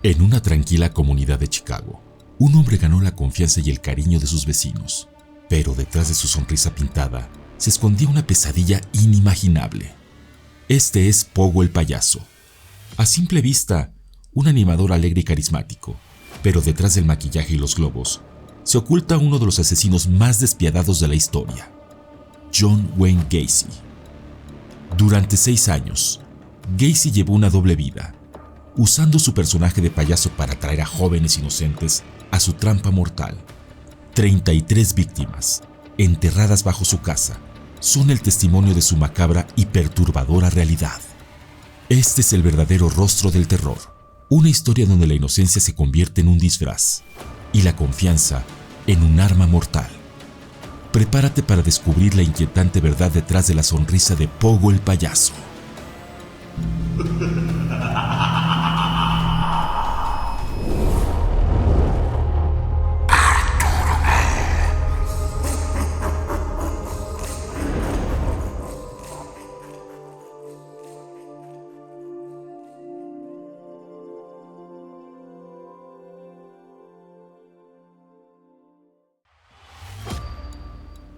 En una tranquila comunidad de Chicago, un hombre ganó la confianza y el cariño de sus vecinos, pero detrás de su sonrisa pintada se escondía una pesadilla inimaginable. Este es Pogo el payaso. A simple vista, un animador alegre y carismático, pero detrás del maquillaje y los globos se oculta uno de los asesinos más despiadados de la historia, John Wayne Gacy. Durante 6 años, Gacy llevó una doble vida, usando su personaje de payaso para atraer a jóvenes inocentes a su trampa mortal. 33 víctimas, enterradas bajo su casa, son el testimonio de su macabra y perturbadora realidad. Este es el verdadero rostro del terror, una historia donde la inocencia se convierte en un disfraz y la confianza en un arma mortal. Prepárate para descubrir la inquietante verdad detrás de la sonrisa de Pogo el payaso.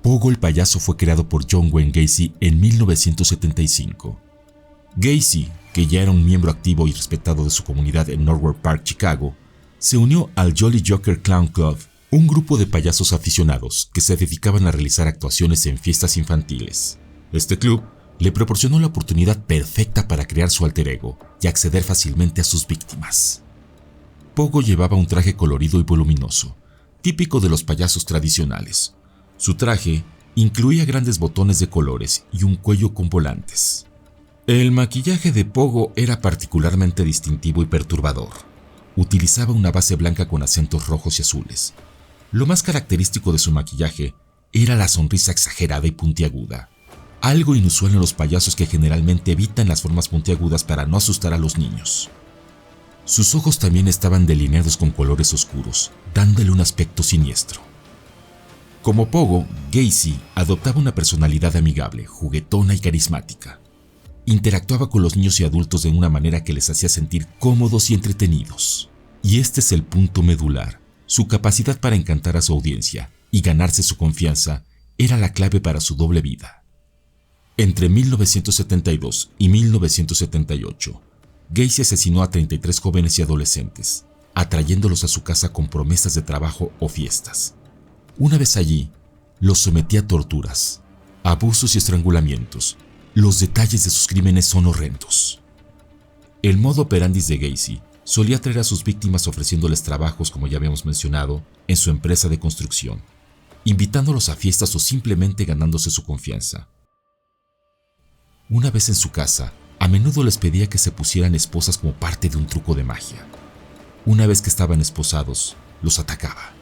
Pogo el payaso fue creado por John Wayne Gacy en 1975. Gacy, que ya era un miembro activo y respetado de su comunidad en Norwood Park, Chicago, se unió al Jolly Joker Clown Club, un grupo de payasos aficionados que se dedicaban a realizar actuaciones en fiestas infantiles. Este club le proporcionó la oportunidad perfecta para crear su alter ego y acceder fácilmente a sus víctimas. Pogo llevaba un traje colorido y voluminoso, típico de los payasos tradicionales. Su traje incluía grandes botones de colores y un cuello con volantes. El maquillaje de Pogo era particularmente distintivo y perturbador. Utilizaba una base blanca con acentos rojos y azules. Lo más característico de su maquillaje era la sonrisa exagerada y puntiaguda, algo inusual en los payasos que generalmente evitan las formas puntiagudas para no asustar a los niños. Sus ojos también estaban delineados con colores oscuros, dándole un aspecto siniestro. Como Pogo, Gacy adoptaba una personalidad amigable, juguetona y carismática. Interactuaba con los niños y adultos de una manera que les hacía sentir cómodos y entretenidos. Y este es el punto medular. Su capacidad para encantar a su audiencia y ganarse su confianza era la clave para su doble vida. Entre 1972 y 1978, Gacy asesinó a 33 jóvenes y adolescentes, atrayéndolos a su casa con promesas de trabajo o fiestas. Una vez allí, los sometía a torturas, abusos y estrangulamientos. Los detalles de sus crímenes son horrendos. El modo operandi de Gacy solía atraer a sus víctimas ofreciéndoles trabajos, como ya habíamos mencionado, en su empresa de construcción, invitándolos a fiestas o simplemente ganándose su confianza. Una vez en su casa, a menudo les pedía que se pusieran esposas como parte de un truco de magia. Una vez que estaban esposados, los atacaba.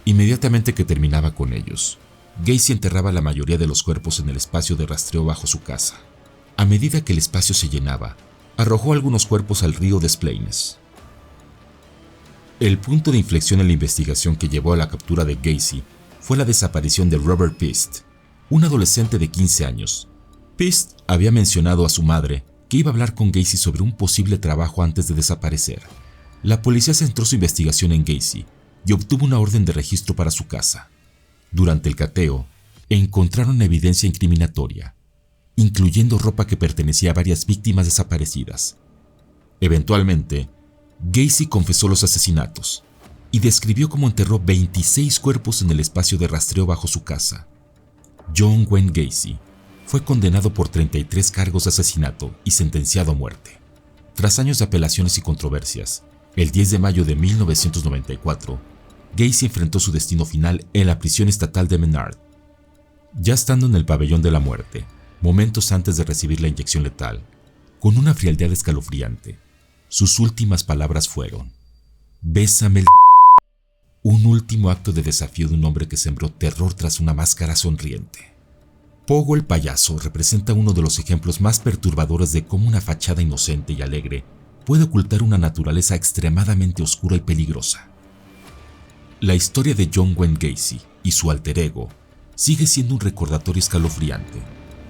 Inmediatamente que terminaba con ellos, Gacy enterraba la mayoría de los cuerpos en el espacio de rastreo bajo su casa. A medida que el espacio se llenaba, arrojó algunos cuerpos al río Des Plaines. El punto de inflexión en la investigación que llevó a la captura de Gacy fue la desaparición de Robert Pist, un adolescente de 15 años. Pist había mencionado a su madre que iba a hablar con Gacy sobre un posible trabajo antes de desaparecer. La policía centró su investigación en Gacy y obtuvo una orden de registro para su casa. Durante el cateo, encontraron evidencia incriminatoria, incluyendo ropa que pertenecía a varias víctimas desaparecidas. Eventualmente, Gacy confesó los asesinatos y describió cómo enterró 26 cuerpos en el espacio de rastreo bajo su casa. John Wayne Gacy fue condenado por 33 cargos de asesinato y sentenciado a muerte. Tras años de apelaciones y controversias, el 10 de mayo de 1994, Gacy enfrentó su destino final en la prisión estatal de Menard. Ya estando en el pabellón de la muerte, momentos antes de recibir la inyección letal, con una frialdad escalofriante, sus últimas palabras fueron: «Bésame el un último acto de desafío de un hombre que sembró terror tras una máscara sonriente. Pogo el payaso representa uno de los ejemplos más perturbadores de cómo una fachada inocente y alegre puede ocultar una naturaleza extremadamente oscura y peligrosa. La historia de John Wayne Gacy y su alter ego sigue siendo un recordatorio escalofriante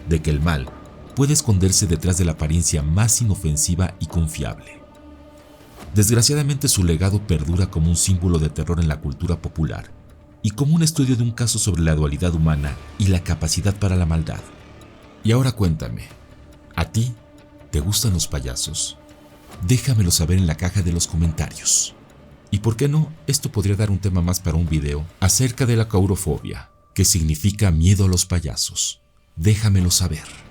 de que el mal puede esconderse detrás de la apariencia más inofensiva y confiable. Desgraciadamente su legado perdura como un símbolo de terror en la cultura popular y como un estudio de un caso sobre la dualidad humana y la capacidad para la maldad. Y ahora cuéntame, ¿a ti te gustan los payasos? Déjamelo saber en la caja de los comentarios. Y por qué no, esto podría dar un tema más para un video acerca de la caurofobia, que significa miedo a los payasos. Déjamelo saber.